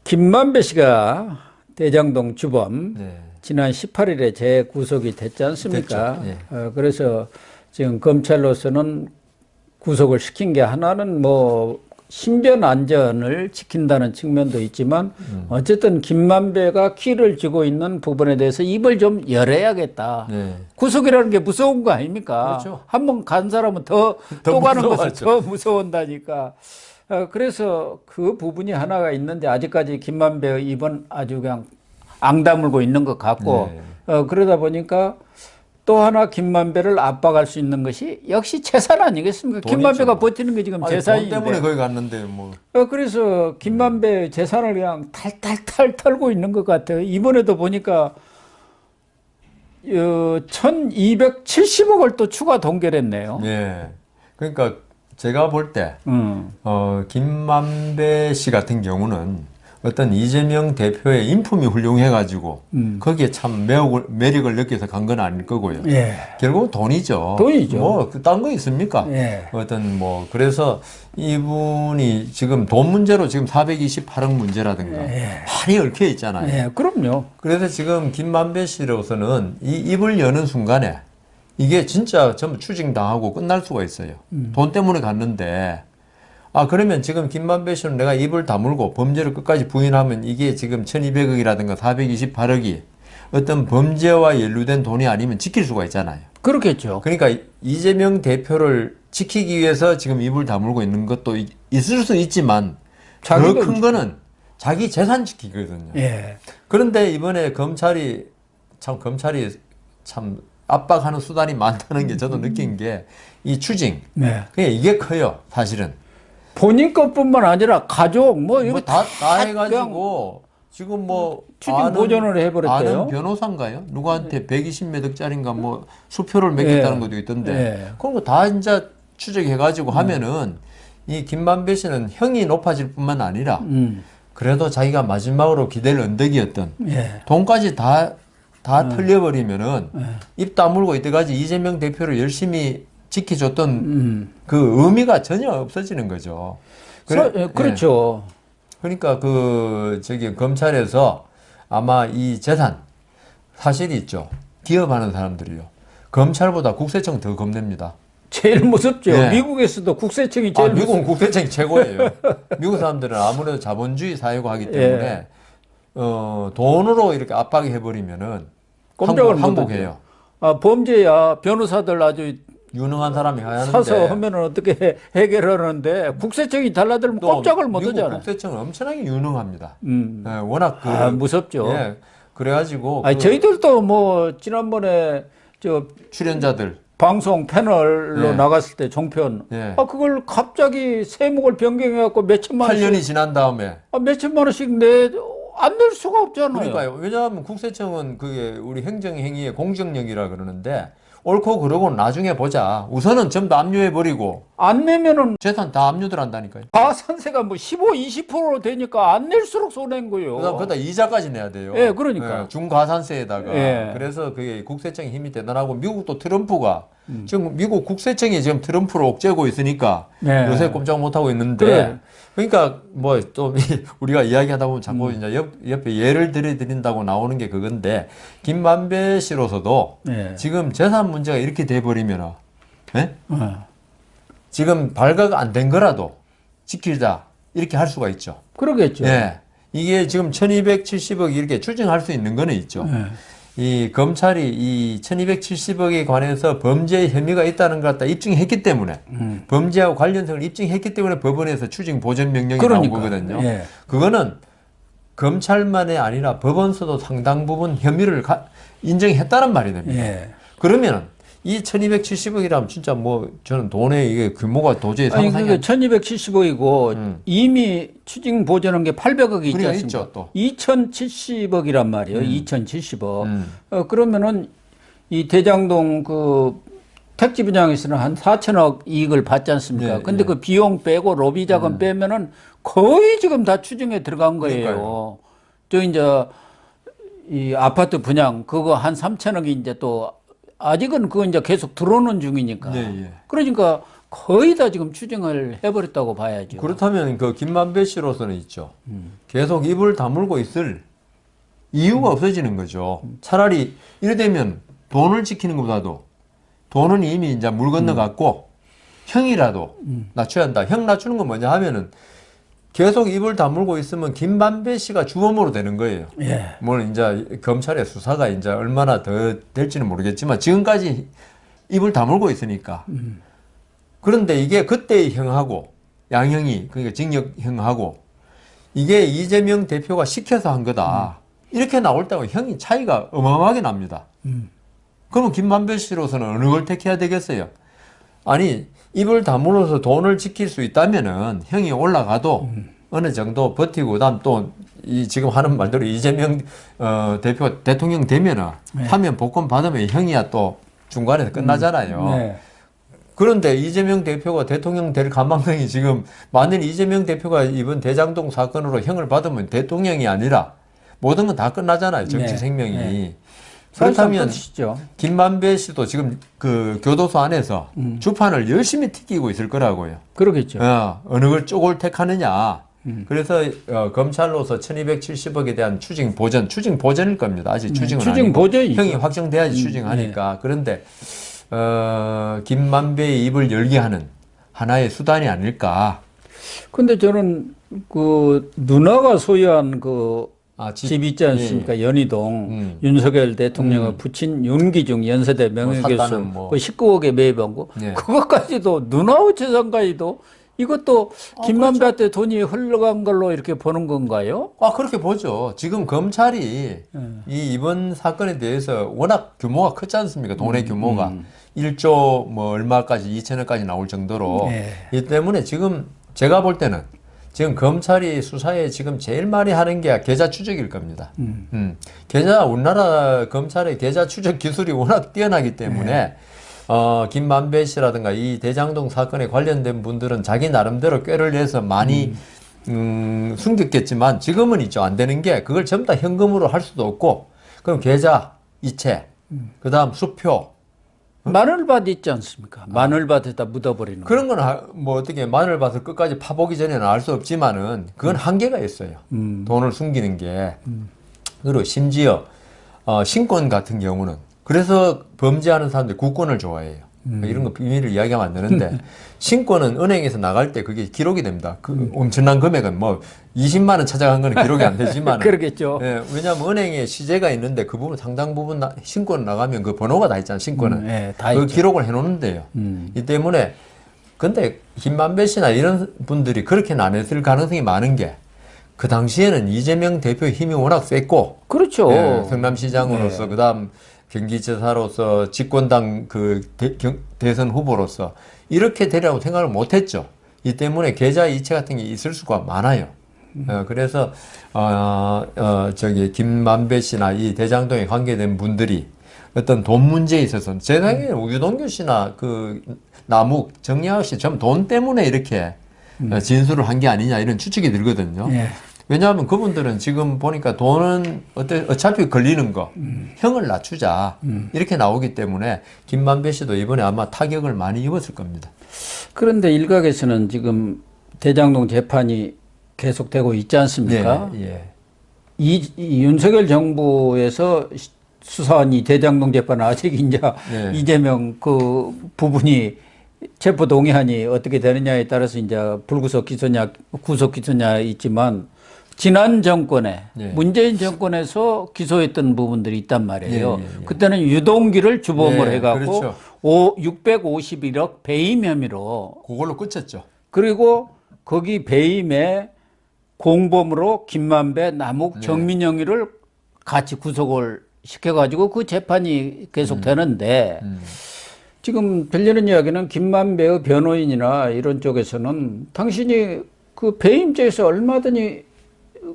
김만배 씨가 대장동 주범 네. 지난 18일에 재구속이 됐지 않습니까? 됐죠. 그래서 지금 검찰로서는 구속을 시킨 게 하나는 뭐 신변 안전을 지킨다는 측면도 있지만 어쨌든 김만배가 키를 쥐고 있는 부분에 대해서 입을 좀 열어야겠다. 네. 구속이라는 게 무서운 거 아닙니까? 그렇죠. 한 번 간 사람은 또 가는 것은 무서워하죠. 더 무서운다니까. 그래서 그 부분이 하나가 있는데 아직까지 김만배의 입은 아주 그냥 앙다물고 있는 것 같고 그러다 보니까 또 하나 김만배를 압박할 수 있는 것이 역시 재산 아니겠습니까? 돈이죠. 김만배가 버티는 게 지금 아니, 재산인데. 돈 때문에 거기 갔는데 뭐. 그래서 김만배 재산을 그냥 탈탈탈 털고 있는 것 같아요. 이번에도 보니까 1270억을 또 추가 동결했네요. 예. 그러니까 제가 볼 때 김만배 씨 같은 경우는 어떤 이재명 대표의 인품이 훌륭해가지고 거기에 참 매력을 느껴서 간 건 아닐 거고요. 예. 결국은 돈이죠. 돈이죠. 뭐 딴 거 있습니까? 예. 어떤 뭐 그래서 이분이 지금 돈 문제로 지금 428억 문제라든가 많이 얽혀 있잖아요. 예, 그럼요. 그래서 지금 김만배 씨로서는 이 입을 여는 순간에 이게 진짜 전부 추징당하고 끝날 수가 있어요. 돈 때문에 갔는데 그러면 지금 김만배 씨는 내가 입을 다물고 범죄를 끝까지 부인하면 이게 지금 1200억이라든가 428억이 어떤 범죄와 연루된 돈이 아니면 지킬 수가 있잖아요. 그렇겠죠. 그러니까 이재명 대표를 지키기 위해서 지금 입을 다물고 있는 것도 있을 수 있지만 더 큰 거는 자기 재산 지키거든요. 예. 그런데 이번에 검찰이 참 압박하는 수단이 많다는 게 저도 느낀 게 이 추징. 네. 그게 이게 커요, 사실은. 본인 것뿐만 아니라 가족 이거 다 해가지고 지금 뭐 추징 보전을 해버렸대요. 아는 변호사인가요? 누구한테 120몇 억짜리인가 뭐 수표를 맡겼다는 것도 있던데 그런 거 다 이제 추적해가지고 하면은 이 김만배 씨는 형이 높아질 뿐만 아니라 그래도 자기가 마지막으로 기댈 언덕이었던 돈까지 다 털려버리면은 입 다물고 이때까지 이재명 대표를 열심히 지켜줬던 그 의미가 전혀 없어지는 거죠. 그렇죠. 그러니까 검찰에서 아마 이 재산 사실이 있죠. 기업하는 사람들이요. 검찰보다 국세청 더 겁냅니다. 제일 무섭죠. 미국에서도 국세청이 제일 미국은 국세청이 최고예요. 미국 사람들은 아무래도 자본주의 사회고 하기 때문에 돈으로 이렇게 압박해 버리면은 항복해요. 범죄야 변호사들 아주 유능한 사람이 하는데 사서 하면은 어떻게 해결하는데 국세청이 달라들면 꼼짝을 못 하잖아요. 미국 국세청은 엄청나게 유능합니다. 워낙 무섭죠. 그래가지고 저희들도 뭐 지난번에 출연자들 방송 패널로 나갔을 때 종편 그걸 갑자기 세목을 변경해갖고 몇천만 원씩 8년이 지난 다음에 몇천만 원씩 안 낼 수가 없잖아요. 그러니까요. 왜냐하면 국세청은 그게 우리 행정행위의 공정력이라 그러는데 옳고 그러고 나중에 보자. 우선은 전부 압류해버리고 안 내면은 재산 다 압류들 한다니까요. 가산세가 뭐 15, 20% 되니까 안 낼수록 손해인 거예요. 그다음 이자까지 내야 돼요. 그러니까. 중과산세에다가. 그래서 그게 국세청의 힘이 대단하고 미국도 트럼프가 지금 미국 국세청이 지금 트럼프를 옥죄고 있으니까 요새 꼼짝 못하고 있는데 그러니까 뭐 또 우리가 이야기하다 보면 자꾸 이제 옆에 예를 들어드린다고 나오는 게 그건데 김만배 씨로서도 지금 재산 문제가 이렇게 돼버리면 지금 발각 안 된 거라도 지키자 이렇게 할 수가 있죠. 그러겠죠. 이게 지금 1270억 이렇게 추징할 수 있는 거는 있죠. 이 검찰이 이 1270억에 관해서 범죄 혐의가 있다는 걸 갖다 입증했기 때문에 범죄하고 관련성을 입증했기 때문에 법원에서 추징 보전 명령이 나온 거거든요. 그거는 검찰만이 아니라 법원서도 상당 부분 혐의를 인정했다는 말이 됩니다. 그러면 이 1270억이라면 진짜 뭐 저는 돈의 이게 규모가 도저히 상상이 안 1270억이고 이미 추징 보전한 게 800억이 있지 않습니까? 있죠, 또. 2070억이란 말이에요. 2070억. 그러면은 이 대장동 그 택지 분양에서는 한 4천억 이익을 받지 않습니까? 근데 그 비용 빼고 로비 자금 빼면은 거의 지금 다 추징에 들어간 거예요. 저 이제 이 아파트 분양 그거 한 3천억이 이제 또 아직은 그거 이제 계속 들어오는 중이니까. 그러니까 거의 다 지금 추징을 해버렸다고 봐야죠. 그렇다면 그 김만배 씨로서는 있죠. 계속 입을 다물고 있을 이유가 없어지는 거죠. 차라리 이래 되면 돈을 지키는 것보다도 돈은 이미 이제 물 건너갔고 형이라도 낮춰야 한다. 형 낮추는 건 뭐냐 하면은 계속 입을 다물고 있으면 김만배 씨가 주범으로 되는 거예요. 예. 물론 이제 검찰의 수사가 이제 얼마나 더 될지는 모르겠지만 지금까지 입을 다물고 있으니까. 그런데 이게 그때의 형하고 양형이 그러니까 징역형하고 이게 이재명 대표가 시켜서 한 거다. 이렇게 나올 때하고 형이 차이가 어마어마하게 납니다. 그러면 김만배 씨로서는 어느 걸 택해야 되겠어요? 아니 입을 다물어서 돈을 지킬 수 있다면은 형이 올라가도 어느 정도 버티고 그다음 또 이 지금 하는 말대로 이재명 대표가 대통령 되면은 하면 복권 받으면 형이야 또 중간에서 끝나잖아요. 네. 그런데 이재명 대표가 대통령 될 가망성이 지금 만일 이재명 대표가 이번 대장동 사건으로 형을 받으면 대통령이 아니라 모든 건 다 끝나잖아요. 정치 네. 생명이. 네. 그렇다면 끝이죠. 김만배 씨도 지금 그 교도소 안에서 주판을 열심히 튀기고 있을 거라고요. 그러겠죠. 어느 걸 쪽을 택하느냐. 그래서 검찰로서 1270억에 대한 추징 보전일 겁니다. 아직 추징은 추징 아니고. 보전이죠. 형이 확정돼야지 추징하니까. 그런데 김만배의 입을 열게 하는 하나의 수단이 아닐까. 근데 저는 그 누나가 소유한 그 집 있지 않습니까? 예. 연희동 윤석열 대통령을 붙인 윤기중 연세대 명예교수 샀다는 뭐. 그 19억에 매입한 거 예. 그것까지도 누나의 재산까지도 이것도 김만배한테 돈이 흘러간 걸로 이렇게 보는 건가요? 그렇게 보죠. 지금 검찰이 이번 사건에 대해서 워낙 규모가 크지 않습니까? 돈의 규모가 1조 뭐 얼마까지 2천억까지 나올 정도로 이 때문에 지금 제가 볼 때는 지금 검찰이 수사에 지금 제일 많이 하는 게 계좌 추적일 겁니다. 우리나라 검찰의 계좌 추적 기술이 워낙 뛰어나기 때문에 김만배 씨라든가 이 대장동 사건에 관련된 분들은 자기 나름대로 꾀를 내서 많이 숨겼겠지만 지금은 있죠. 안 되는 게 그걸 전부 다 현금으로 할 수도 없고 그럼 계좌, 이체, 그 다음 수표 마늘밭 있지 않습니까? 마늘밭에다 묻어버리는 거. 그런 건 뭐 어떻게 마늘밭을 끝까지 파보기 전에는 알 수 없지만은 그건 한계가 있어요. 돈을 숨기는 게. 그리고 심지어 신권 같은 경우는 그래서 범죄하는 사람들이 국권을 좋아해요. 이런 거 비밀을 이야기하면 안 되는데 신권은 은행에서 나갈 때 그게 기록이 됩니다. 그 엄청난 금액은 뭐 20만 원 찾아간 거는 기록이 안 되지만 그러겠죠. 왜냐하면 은행에 시제가 있는데 그 부분 상당 부분 신권 나가면 그 번호가 다 있잖아요. 신권은 다 그 있죠. 기록을 해놓는데요. 이 때문에 근데 김만배 씨나 이런 분들이 그렇게는 안 했을 가능성이 많은 게 그 당시에는 이재명 대표의 힘이 워낙 셌고 그렇죠. 성남시장으로서 그다음 경기지사로서 집권당 그 대선 후보로서 이렇게 되리라고 생각을 못했죠. 이 때문에 계좌 이체 같은 게 있을 수가 많아요. 그래서 김만배 씨나 이 대장동에 관계된 분들이 어떤 돈 문제에 있어서 제 생각에는 유동규 씨나 그 남욱, 정리학 씨 전부 돈 때문에 이렇게 진술을 한 게 아니냐 이런 추측이 들거든요. 왜냐하면 그분들은 지금 보니까 돈은 어차피 걸리는 거 형을 낮추자 이렇게 나오기 때문에 김만배 씨도 이번에 아마 타격을 많이 입었을 겁니다. 그런데 일각에서는 지금 대장동 재판이 계속되고 있지 않습니까? 이 윤석열 정부에서 수사한 이 대장동 재판은 아직 이제 이재명 그 부분이 체포 동의안이 어떻게 되느냐에 따라서 이제 불구속 기소냐 구속 기소냐 있지만 지난 정권에 문재인 정권에서 기소했던 부분들이 있단 말이에요. 그때는 유동기를 주범으로 해갖고 그렇죠. 651억 배임 혐의로 그걸로 끝쳤죠. 그리고 거기 배임에 공범으로 김만배, 남욱, 정민영이를 같이 구속을 시켜가지고 그 재판이 계속 되는데 지금 들리는 이야기는 김만배의 변호인이나 이런 쪽에서는 당신이 그 배임죄에서 얼마든지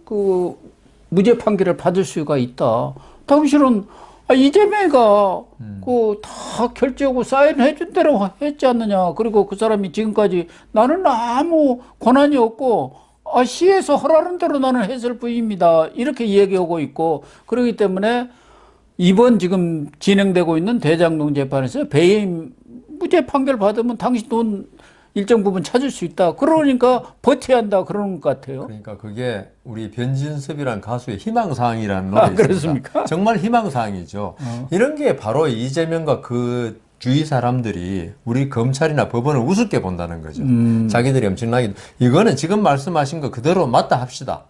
그 무죄 판결을 받을 수가 있다. 당신은 이재명이가 그 다 결제하고 사인해 준 대로 했지 않느냐. 그리고 그 사람이 지금까지 나는 아무 권한이 없고 시에서 허락하는 대로 나는 했을 뿐입니다. 이렇게 얘기하고 있고 그렇기 때문에 이번 지금 진행되고 있는 대장동 재판에서 배임 무죄 판결 받으면 당신 돈 일정 부분 찾을 수 있다. 그러니까 버텨야 한다 그러는 것 같아요. 그러니까 그게 우리 변진섭이라는 가수의 희망사항이라는 노래 있습니다. 그렇습니까? 정말 희망사항이죠. 이런 게 바로 이재명과 그 주위 사람들이 우리 검찰이나 법원을 우습게 본다는 거죠. 자기들이 엄청나게 이거는 지금 말씀하신 거 그대로 맞다 합시다.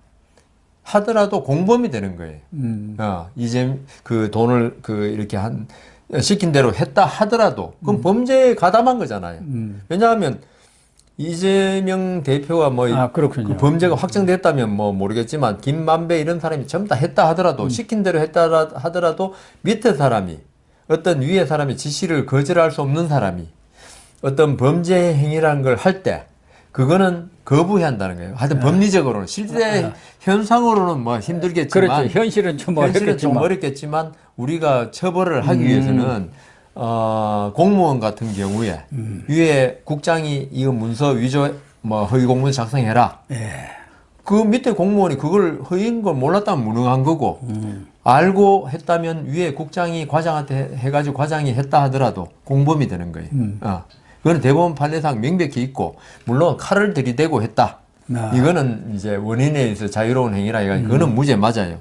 하더라도 공범이 되는 거예요. 이제 그 돈을 이렇게 시킨 대로 했다 하더라도 그럼 범죄에 가담한 거잖아요. 왜냐하면 이재명 대표가 그 범죄가 확정됐다면 모르겠지만 김만배 이런 사람이 전부 다 했다 하더라도 시킨 대로 했다 하더라도 밑에 사람이 어떤 위에 사람이 지시를 거절할 수 없는 사람이 어떤 범죄 행위라는 걸 할 때 그거는 거부해야 한다는 거예요. 하여튼 법리적으로는 실제 현상으로는 힘들겠지만 그렇죠. 현실은 좀 어렵겠지만 우리가 처벌을 하기 위해서는 공무원 같은 경우에 위에 국장이 이거 문서 위조 허위 공문 작성해라. 그 밑에 공무원이 그걸 허위인 걸 몰랐다면 무능한 거고 알고 했다면 위에 국장이 과장한테 해가지고 과장이 했다 하더라도 공범이 되는 거예요. 그거는 대법원 판례상 명백히 있고 물론 칼을 들이대고 했다. 이거는 이제 원인에 의해서 자유로운 행위라 이거 그거는 무죄 맞아요.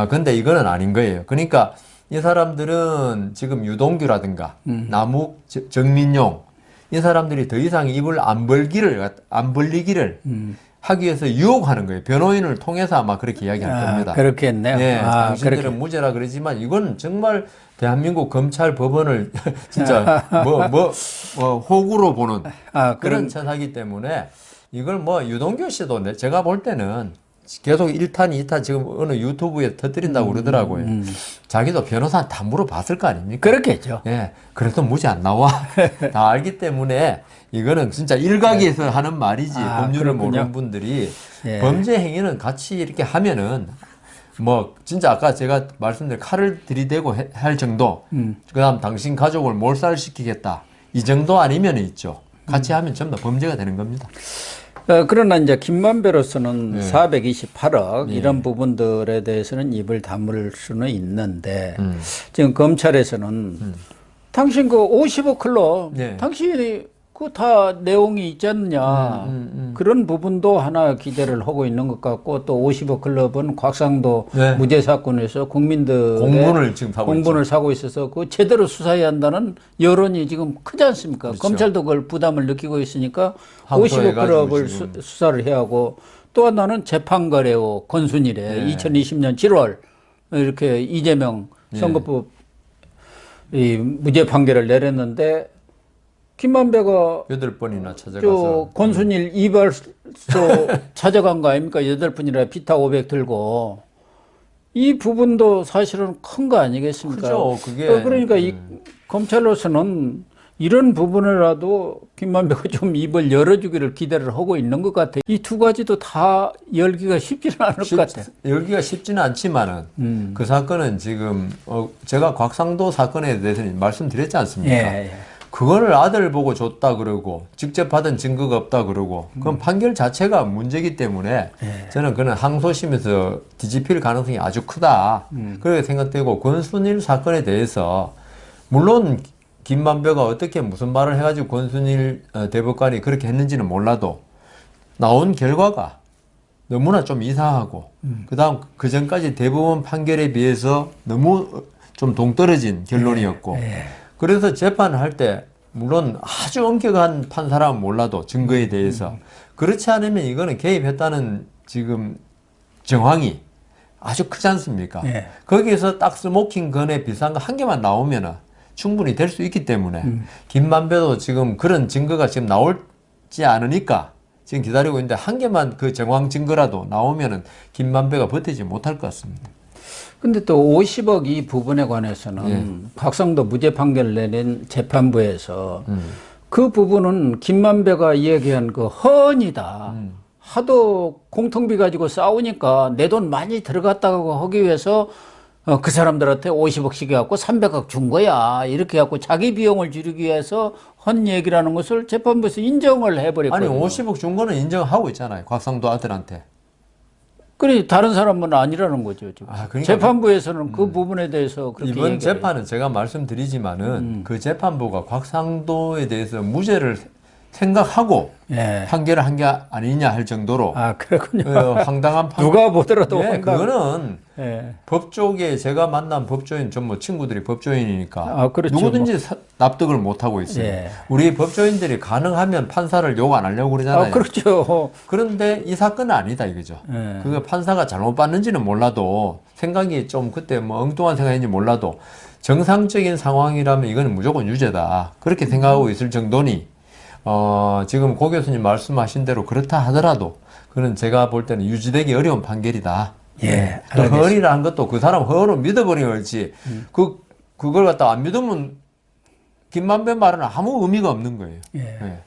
근데 이거는 아닌 거예요. 그러니까 이 사람들은 지금 유동규라든가 남욱, 정민용 이 사람들이 더 이상 입을 안 벌리기를 하기 위해서 유혹하는 거예요. 변호인을 통해서 아마 그렇게 이야기할 겁니다. 그렇겠네요. 네, 당신들은 무죄라 그러지만 이건 정말 대한민국 검찰 법원을 진짜 호구로 보는 그런 처사이기 때문에 이걸 유동규 씨도 제가 볼 때는 계속 1탄, 2탄 지금 어느 유튜브에 터뜨린다고 그러더라고요. 자기도 변호사 다 물어봤을 거 아닙니까? 그렇겠죠. 예. 그래도 무죄 안 나와. 다 알기 때문에 이거는 진짜 일각에서 하는 말이지 법률을 모르는 분들이 범죄 행위는 같이 이렇게 하면은 진짜 아까 제가 말씀드린 칼을 들이대고 할 정도 그다음 당신 가족을 몰살시키겠다 이 정도 아니면 있죠. 같이 하면 전부 다 범죄가 되는 겁니다. 그러나 이제 김만배로서는 428억 이런 부분들에 대해서는 입을 다물 수는 있는데 지금 검찰에서는 당신 그 50억 클럽 당신이 그 다 내용이 있지 않느냐 그런 부분도 하나 기대를 하고 있는 것 같고 또 50억 클럽은 곽상도 무죄 사건에서 국민들의 공분을 사고 있어서 그 제대로 수사해야 한다는 여론이 지금 크지 않습니까? 그렇죠. 검찰도 그걸 부담을 느끼고 있으니까 50억 클럽을 수사를 해야 하고 또 하나는 재판거래호 권순일에 2020년 7월 이렇게 이재명 선거법 이 무죄 판결을 내렸는데 김만배가 8번이나 찾아가서 권순일 이발소 찾아간 거 아닙니까? 8분이라 비타 500 들고 이 부분도 사실은 큰 거 아니겠습니까? 그죠. 그게 그러니까 이 검찰로서는 이런 부분이라도 김만배가 좀 입을 열어주기를 기대를 하고 있는 것 같아요. 이 두 가지도 다 열기가 쉽지는 않을 것 같아요. 열기가 쉽지는 않지만은 그 사건은 지금 제가 곽상도 사건에 대해서는 말씀드렸지 않습니까? 그거를 아들 보고 줬다 그러고 직접 받은 증거가 없다 그러고 그건 판결 자체가 문제이기 때문에 저는 그는 항소심에서 뒤집힐 가능성이 아주 크다 그렇게 생각되고 권순일 사건에 대해서 물론 김만배가 어떻게 무슨 말을 해가지고 권순일 대법관이 그렇게 했는지는 몰라도 나온 결과가 너무나 좀 이상하고 그다음 그 전까지 대법원 판결에 비해서 너무 좀 동떨어진 결론이었고 그래서 재판을 할 때 물론 아주 엄격한 판사라면 몰라도 증거에 대해서 그렇지 않으면 이거는 개입했다는 지금 정황이 아주 크지 않습니까? 거기에서 딱 스모킹 건에 비슷한 거 한 개만 나오면은 충분히 될 수 있기 때문에 김만배도 지금 그런 증거가 지금 나올지 않으니까 지금 기다리고 있는데 한 개만 그 정황 증거라도 나오면은 김만배가 버티지 못할 것 같습니다. 근데 또 50억 이 부분에 관해서는 곽상도 무죄 판결 내린 재판부에서 그 부분은 김만배가 이야기한 그 허언이다. 하도 공통비 가지고 싸우니까 내 돈 많이 들어갔다고 하기 위해서 그 사람들한테 50억씩 해갖고 300억 준 거야. 이렇게 해갖고 자기 비용을 줄이기 위해서 한 얘기라는 것을 재판부에서 인정을 해버렸거든요. 아니 50억 준 거는 인정하고 있잖아요. 곽상도 아들한테. 그래 다른 사람은 아니라는 거죠. 지금. 그러니까 재판부에서는 그 부분에 대해서 그렇게 이번 얘기를 재판은 제가 말씀드리지만은 그 재판부가 곽상도에 대해서 무죄를 생각하고 예. 판결을 한 게 아니냐 할 정도로 그렇군요. 황당한 누가 보더라도 예, 그거는 예. 법조계 제가 만난 법조인 전 뭐 친구들이 법조인이니까 그렇죠. 누구든지 납득을 못 하고 있어요. 예. 우리 법조인들이 가능하면 판사를 욕 안 하려고 그러잖아요. 그렇죠. 그런데 이 사건은 아니다 이거죠. 예. 그거 판사가 잘못 봤는지는 몰라도 생각이 좀 그때 뭐 엉뚱한 생각인지 몰라도 정상적인 상황이라면 이거는 무조건 유죄다. 그렇게 생각하고 있을 정도니 지금 고 교수님 말씀하신 대로 그렇다 하더라도 그는 제가 볼 때는 유지되기 어려운 판결이다. 예. 또 허언이라는 것도 그 사람 허언을 믿어버리면 그렇지. 그걸 갖다 안 믿으면 김만배 말은 아무 의미가 없는 거예요. 예. 예.